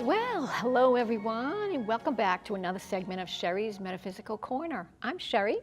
Well, hello everyone, and welcome back to another segment of Sherry's Metaphysical Corner. I'm Sherry,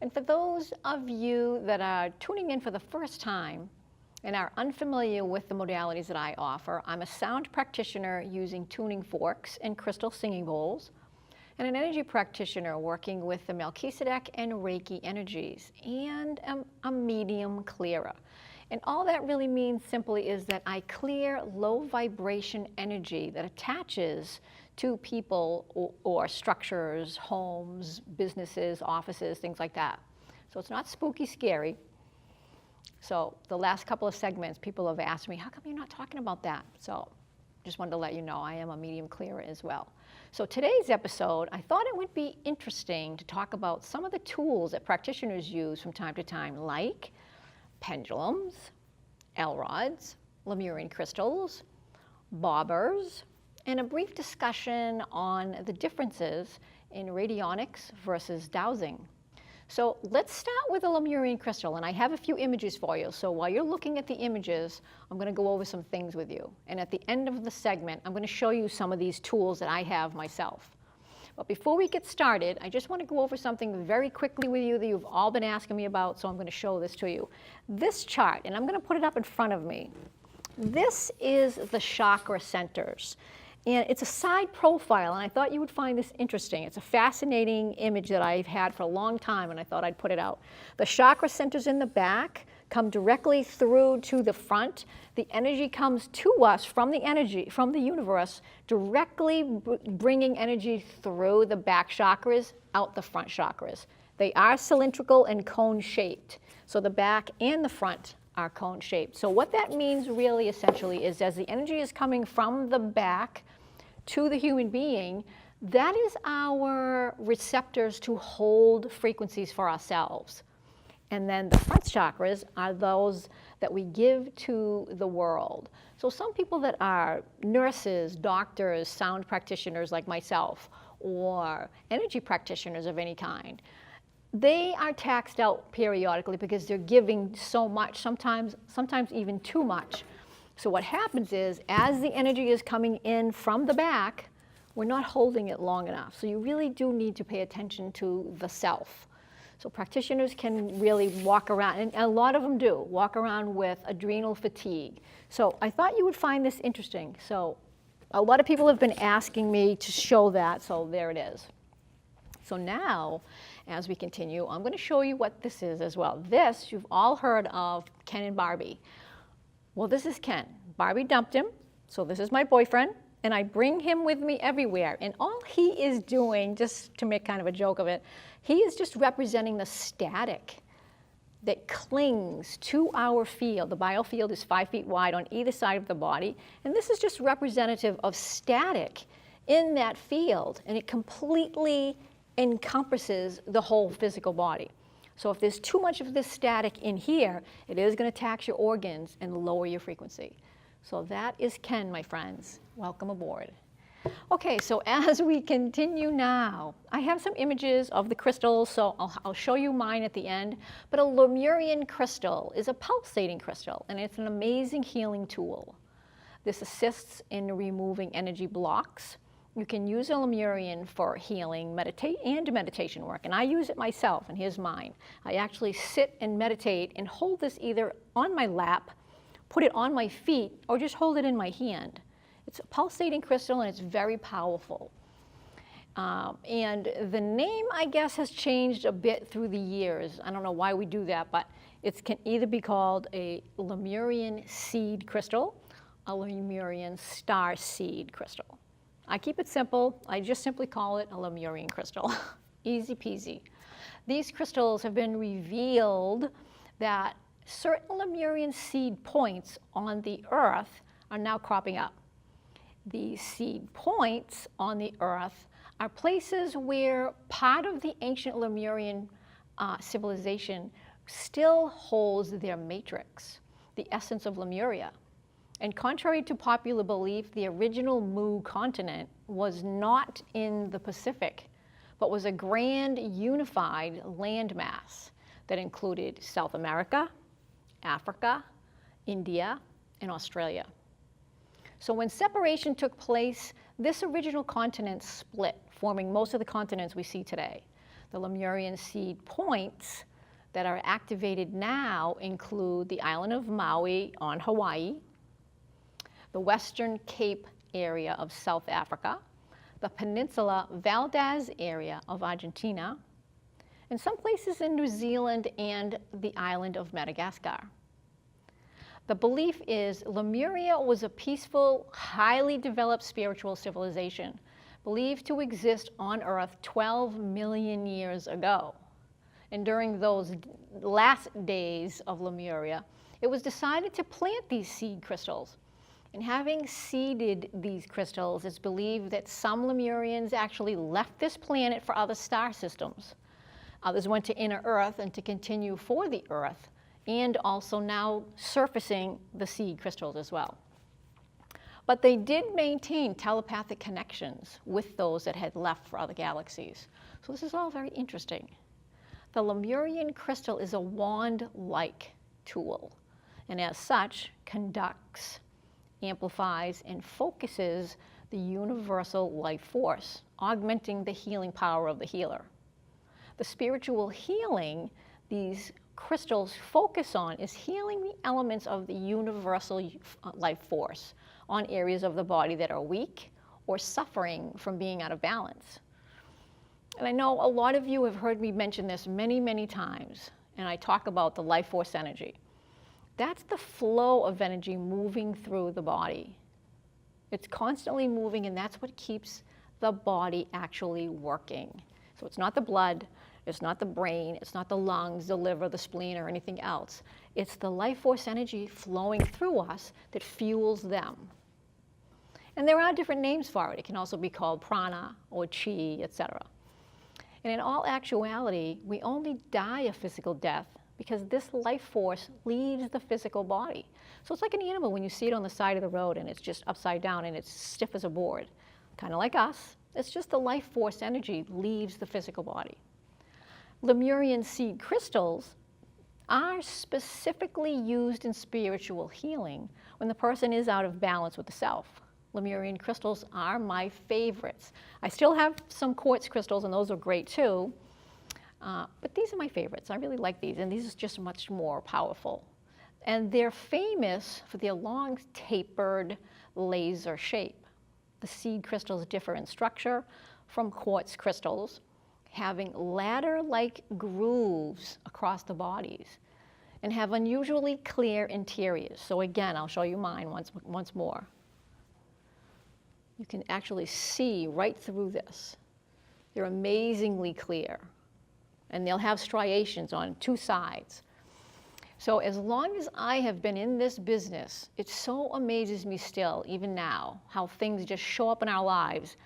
and for those of you that are tuning in for the first time and are unfamiliar with the modalities that I offer, I'm a sound practitioner using tuning forks and crystal singing bowls, and an energy practitioner working with the Melchizedek and Reiki energies, and a medium clearer. And all that really means simply is that I clear low vibration energy that attaches to people or structures, homes, businesses, offices, things like that. So it's not spooky, scary. So the last couple of segments, people have asked me, how come you're not talking about that? So just wanted to let you know I am a medium clearer as well. So today's episode, I thought it would be interesting to talk about some of the tools that practitioners use from time to time, like pendulums, L-rods, Lemurian crystals, bobbers, and a brief discussion on the differences in radionics versus dowsing. So let's start with a Lemurian crystal, and I have a few images for you. So while you're looking at the images, I'm going to go over some things with you. And at the end of the segment, I'm going to show you some of these tools that I have myself. But before we get started, I just want to go over something very quickly with you that you've all been asking me about, so I'm going to show this to you. This chart, and I'm going to put it up in front of me, this is the chakra centers. And it's a side profile, and I thought you would find this interesting. It's a fascinating image that I've had for a long time, and I thought I'd put it out. The chakra centers in the back come directly through to the front. The energy comes to us from the universe, directly bringing energy through the back chakras, out the front chakras. They are cylindrical and cone-shaped. So the back and the front are cone-shaped. So what that means really essentially is as the energy is coming from the back to the human being, that is our receptors to hold frequencies for ourselves. And then the front chakras are those that we give to the world. So some people that are nurses, doctors, sound practitioners like myself, or energy practitioners of any kind, they are taxed out periodically because they're giving so much, sometimes even too much. So what happens is, as the energy is coming in from the back, we're not holding it long enough. So you really do need to pay attention to the self. So practitioners can really walk around, and a lot of them do, walk around with adrenal fatigue. So I thought you would find this interesting. So a lot of people have been asking me to show that, so there it is. So now, as we continue, I'm going to show you what this is as well. This, you've all heard of Ken and Barbie. Well, this is Ken. Barbie dumped him, so this is my boyfriend, and I bring him with me everywhere. And all he is doing, just to make kind of a joke of it, he is just representing the static that clings to our field. The biofield is 5 feet wide on either side of the body, and this is just representative of static in that field, and it completely encompasses the whole physical body. So if there's too much of this static in here, it is going to tax your organs and lower your frequency. So that is Ken, my friends. Welcome aboard. Okay, so as we continue now, I have some images of the crystals, so I'll show you mine at the end. But a Lemurian crystal is a pulsating crystal, and it's an amazing healing tool. This assists in removing energy blocks. You can use a Lemurian for healing, meditation work, and I use it myself, and here's mine. I actually sit and meditate and hold this either on my lap, put it on my feet, or just hold it in my hand. It's a pulsating crystal, and it's very powerful. And the name, I guess, has changed a bit through the years. I don't know why we do that, but it can either be called a Lemurian seed crystal, a Lemurian star seed crystal. I keep it simple. I just simply call it a Lemurian crystal. Easy peasy. These crystals have been revealed that certain Lemurian seed points on the Earth are now cropping up. These seed points on the Earth are places where part of the ancient Lemurian civilization still holds their matrix, the essence of Lemuria. And contrary to popular belief, the original Mu continent was not in the Pacific, but was a grand unified landmass that included South America, Africa, India, and Australia. So when separation took place, this original continent split, forming most of the continents we see today. The Lemurian seed points that are activated now include the island of Maui on Hawaii, the Western Cape area of South Africa, the Peninsula Valdez area of Argentina, and some places in New Zealand and the island of Madagascar. The belief is Lemuria was a peaceful, highly developed spiritual civilization, believed to exist on Earth 12 million years ago. And during those last days of Lemuria, it was decided to plant these seed crystals. And having seeded these crystals, it's believed that some Lemurians actually left this planet for other star systems. Others went to inner Earth and to continue for the Earth, and also now surfacing the seed crystals as well. But they did maintain telepathic connections with those that had left for other galaxies. So this is all very interesting. The Lemurian crystal is a wand-like tool, and as such, conducts, amplifies, and focuses the universal life force, augmenting the healing power of the healer. The spiritual healing these crystals focus on is healing the elements of the universal life force on areas of the body that are weak or suffering from being out of balance. And I know a lot of you have heard me mention this many, many times, and I talk about the life force energy. That's the flow of energy moving through the body. It's constantly moving, and that's what keeps the body actually working. So it's not the blood, it's not the brain, it's not the lungs, the liver, the spleen, or anything else. It's the life force energy flowing through us that fuels them. And there are different names for it. It can also be called prana or chi, etc. And in all actuality, we only die a physical death because this life force leaves the physical body. So it's like an animal when you see it on the side of the road and it's just upside down and it's stiff as a board. Kind of like us. It's just the life force energy leaves the physical body. Lemurian seed crystals are specifically used in spiritual healing when the person is out of balance with the self. Lemurian crystals are my favorites. I still have some quartz crystals, and those are great too. But these are my favorites. I really like these, and these are just much more powerful. And they're famous for their long, tapered laser shape. The seed crystals differ in structure from quartz crystals, having ladder-like grooves across the bodies, and have unusually clear interiors. So again, I'll show you mine once more. You can actually see right through this. They're amazingly clear. And they'll have striations on two sides. So as long as I have been in this business, it so amazes me still, even now, how things just show up in our lives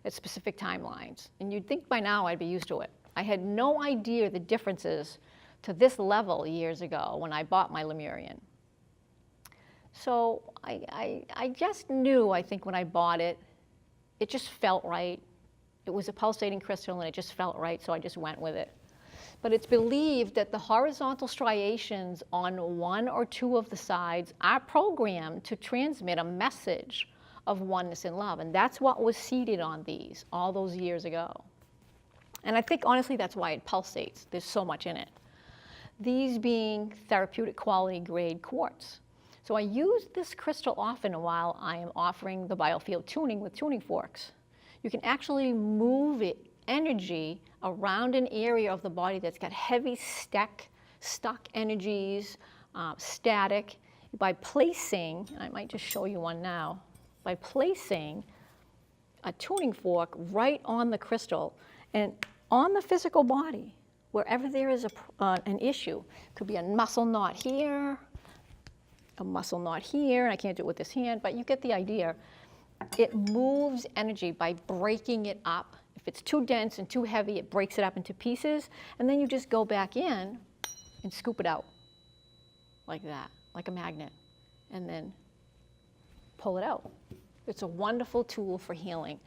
at specific timelines. And you'd think by now I'd be used to it. I had no idea the differences to this level years ago when I bought my Lemurian. So I just knew, I think, when I bought it, it just felt right. It was a pulsating crystal, and it just felt right, so I just went with it. But it's believed that the horizontal striations on one or two of the sides are programmed to transmit a message of oneness and love, and that's what was seeded on these all those years ago. And I think, honestly, that's why it pulsates. There's so much in it. These being therapeutic quality grade quartz. So I use this crystal often while I am offering the biofield tuning with tuning forks. You can actually move it, energy around an area of the body that's got heavy stuck energies, static, by placing, I might just show you one now, by placing a tuning fork right on the crystal and on the physical body, wherever there is an issue. Could be a muscle knot here, a muscle knot here, and I can't do it with this hand, but you get the idea. It moves energy by breaking it up. If it's too dense and too heavy, it breaks it up into pieces, and then you just go back in and scoop it out like that, like a magnet, and then pull it out. It's a wonderful tool for healing.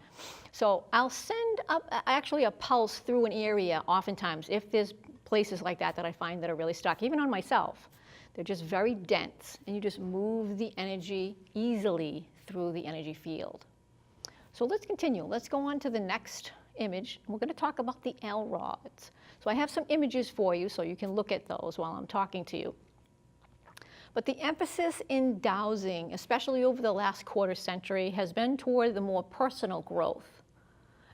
So I'll send up actually a pulse through an area oftentimes if there's places like that that I find that are really stuck, even on myself. They're just very dense, and you just move the energy easily through the energy field. So let's continue. Let's go on to the next image. We're going to talk about the L rods. So I have some images for you so you can look at those while I'm talking to you. But the emphasis in dowsing, especially over the last quarter century, has been toward the more personal growth.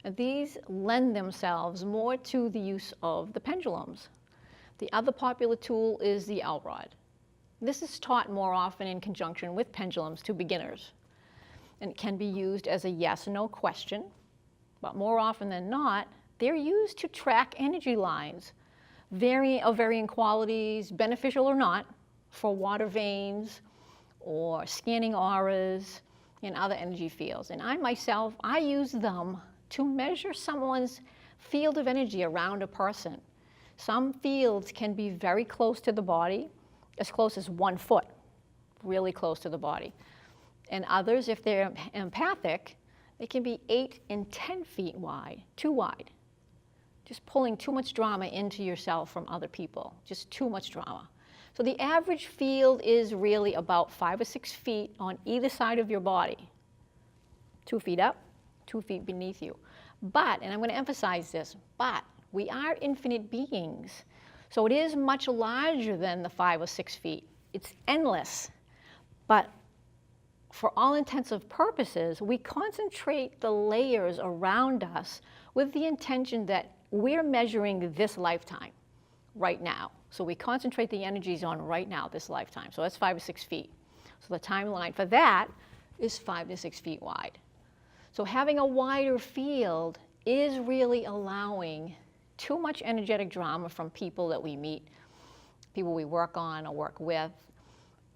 And these lend themselves more to the use of the pendulums. The other popular tool is the L rod. This is taught more often in conjunction with pendulums to beginners. And it can be used as a yes/no question, but more often than not, they're used to track energy lines, of varying qualities, beneficial or not, for water veins or scanning auras and other energy fields. And I use them to measure someone's field of energy around a person. Some fields can be very close to the body, as close as 1 foot, really close to the body. And others, if they're empathic, they can be 8 and 10 feet wide, too wide. Just pulling too much drama into yourself from other people, just too much drama. So the average field is really about 5 or 6 feet on either side of your body. 2 feet up, 2 feet beneath you. But, and I'm going to emphasize this, but we are infinite beings. So it is much larger than the 5 or 6 feet. It's endless. But for all intents and purposes, we concentrate the layers around us with the intention that we're measuring this lifetime, right now. So we concentrate the energies on right now, this lifetime. So that's 5 or 6 feet. So the timeline for that is 5 to 6 feet wide. So having a wider field is really allowing too much energetic drama from people that we meet, people we work on or work with,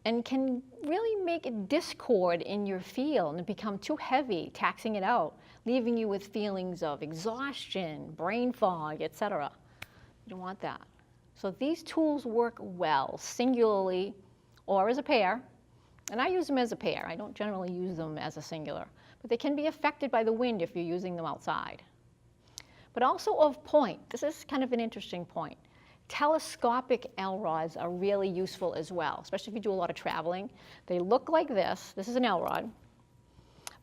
and can really make a discord in your field and become too heavy, taxing it out, leaving you with feelings of exhaustion, brain fog, etc. You don't want that. So these tools work well, singularly or as a pair. And I use them as a pair. I don't generally use them as a singular. But they can be affected by the wind if you're using them outside. But also of point. This is kind of an interesting point. Telescopic L rods are really useful as well, especially if you do a lot of traveling. They look like this. This is an L rod.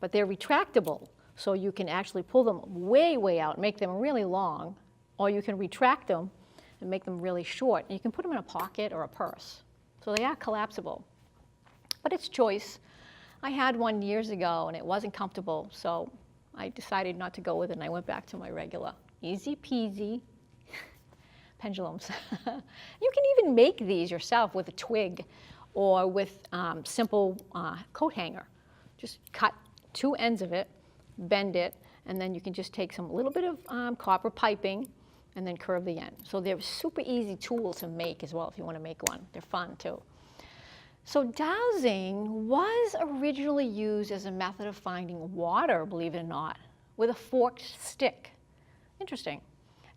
But they're retractable. So you can actually pull them way, way out, make them really long. Or you can retract them and make them really short. And you can put them in a pocket or a purse. So they are collapsible. But it's choice. I had one years ago and it wasn't comfortable, so I decided not to go with it and I went back to my regular easy peasy pendulums. You can even make these yourself with a twig or with simple coat hanger. Just cut 2 ends of it, bend it, and then you can just take some little bit of copper piping and then curve the end. So they're a super easy tool to make as well if you want to make one. They're fun too. So dowsing was originally used as a method of finding water, believe it or not, with a forked stick. Interesting.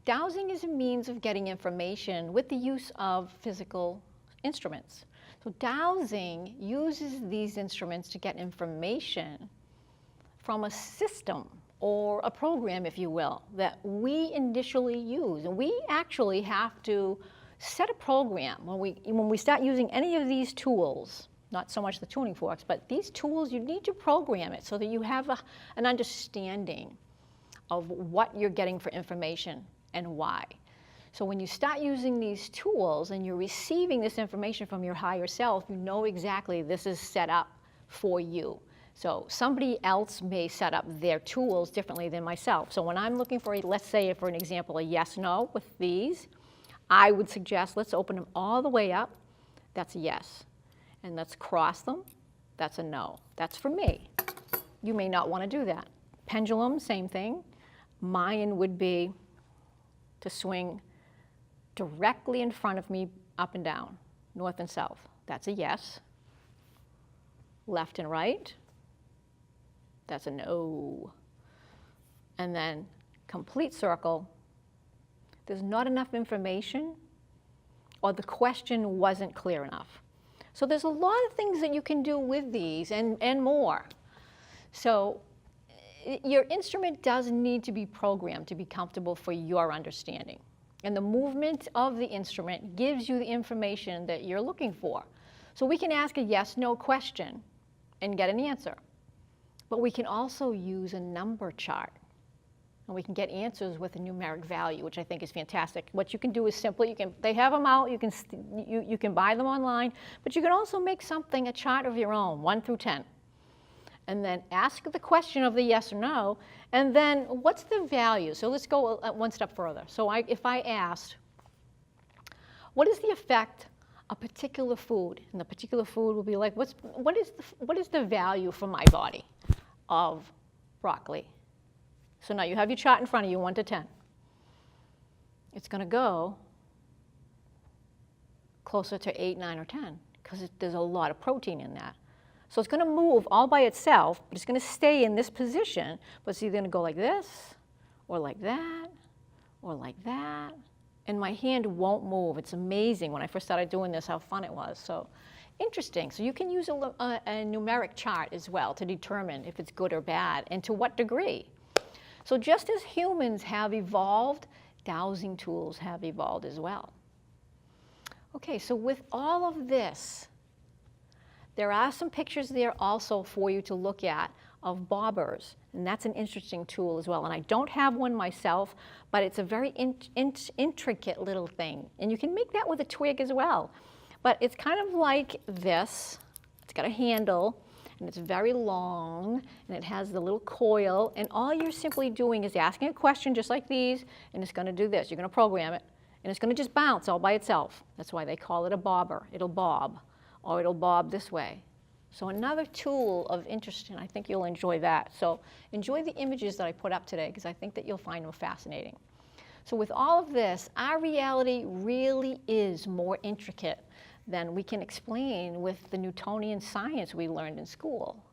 Dowsing is a means of getting information with the use of physical instruments. So dowsing uses these instruments to get information from a system or a program, if you will, that we initially use. And we actually have to set a program when we start using any of these tools, not so much the tuning forks, but these tools, you need to program it so that you have an understanding of what you're getting for information and why. So when you start using these tools and you're receiving this information from your higher self, you know exactly this is set up for you. So somebody else may set up their tools differently than myself. So when I'm looking for, let's say for an example, a yes/no with these, I would suggest let's open them all the way up. That's a yes. And let's cross them. That's a no. That's for me. You may not want to do that. Pendulum, same thing. Mine would be to swing directly in front of me, up and down, north and south. That's a yes. Left and right. That's a no. And then complete circle. There's not enough information, or the question wasn't clear enough. So there's a lot of things that you can do with these and more. So your instrument does need to be programmed to be comfortable for your understanding. And the movement of the instrument gives you the information that you're looking for. So we can ask a yes/no question and get an answer. But we can also use a number chart. And we can get answers with a numeric value, which I think is fantastic. What you can do is simply, they have them out, you can buy them online, but you can also make something, a chart of your own, 1 through 10. And then ask the question of the yes or no, and then what's the value? So let's go one step further. So if I asked, what is the effect of a particular food? And the particular food will be like, what is the value for my body of broccoli? So now you have your chart in front of you, 1 to 10. It's going to go closer to 8, 9, or 10 because there's a lot of protein in that. So it's going to move all by itself, but it's going to stay in this position, but it's either going to go like this, or like that, or like that, and my hand won't move. It's amazing when I first started doing this how fun it was. So interesting. So you can use a numeric chart as well to determine if it's good or bad and to what degree. So just as humans have evolved, dowsing tools have evolved as well. Okay, so with all of this, there are some pictures there also for you to look at of bobbers, and that's an interesting tool as well. And I don't have one myself, but it's a very intricate little thing. And you can make that with a twig as well. But it's kind of like this. It's got a handle, and it's very long, and it has the little coil, and all you're simply doing is asking a question just like these, and it's going to do this. You're going to program it, and it's going to just bounce all by itself. That's why they call it a bobber. It'll bob, or it'll bob this way. So another tool of interest, and I think you'll enjoy that. So enjoy the images that I put up today, because I think that you'll find them fascinating. So with all of this, our reality really is more intricate than we can explain with the Newtonian science we learned in school.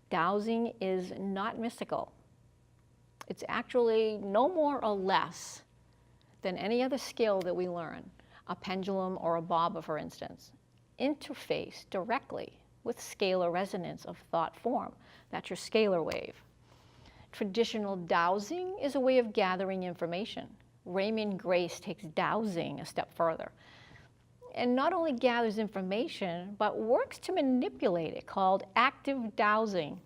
Dowsing is not mystical. It's actually no more or less than any other skill that we learn, a pendulum or a bobber, for instance. Interface directly with scalar resonance of thought form. That's your scalar wave. Traditional dowsing is a way of gathering information. Raymond Grace takes dowsing a step further, and not only gathers information, but works to manipulate it, called active dowsing.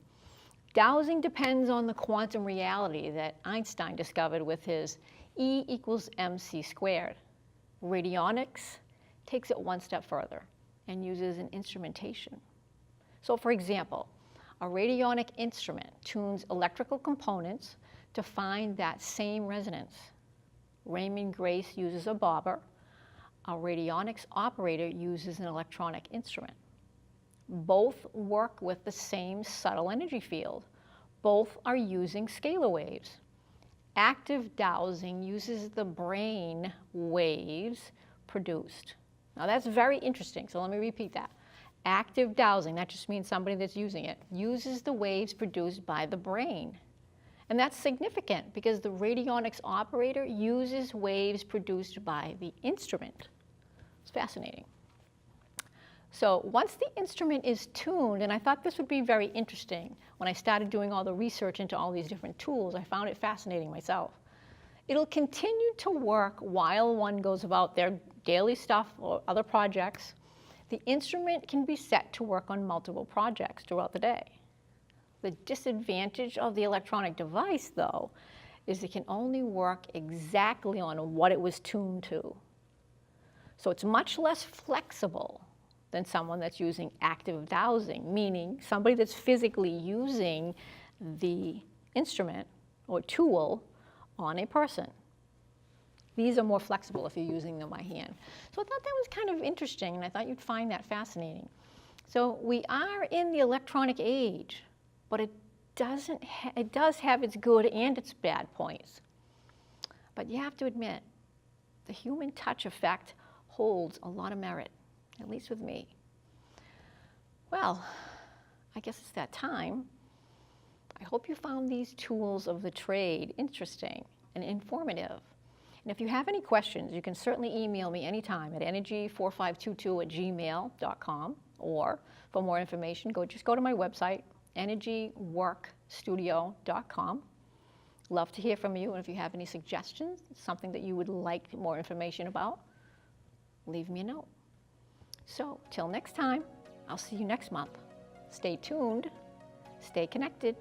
Dowsing depends on the quantum reality that Einstein discovered with his E equals mc squared. Radionics takes it one step further and uses an instrumentation. So for example, a radionic instrument tunes electrical components to find that same resonance. Raymond Grace uses a bobber. A radionics operator uses an electronic instrument. Both work with the same subtle energy field. Both are using scalar waves. Active dowsing uses the brain waves produced. Now that's very interesting, so let me repeat that. Active dowsing, that just means somebody that's using it, uses the waves produced by the brain. And that's significant because the radionics operator uses waves produced by the instrument. It's fascinating. So once the instrument is tuned, and I thought this would be very interesting when I started doing all the research into all these different tools, I found it fascinating myself. It'll continue to work while one goes about their daily stuff or other projects. The instrument can be set to work on multiple projects throughout the day. The disadvantage of the electronic device, though, is it can only work exactly on what it was tuned to. So it's much less flexible than someone that's using active dowsing, meaning somebody that's physically using the instrument or tool on a person. These are more flexible if you're using them by hand. So I thought that was kind of interesting, and I thought you'd find that fascinating. So we are in the electronic age, but it does have its good and its bad points. But you have to admit, the human touch effect holds a lot of merit, at least with me. Well, I guess it's that time. I hope you found these tools of the trade interesting and informative. And if you have any questions, you can certainly email me anytime at energy4522@gmail.com, or for more information, just go to my website, energyworkstudio.com. Love to hear from you, and if you have any suggestions, something that you would like more information about, leave me a note. So, till next time, I'll see you next month. Stay tuned Stay connected.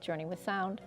Journey with sound.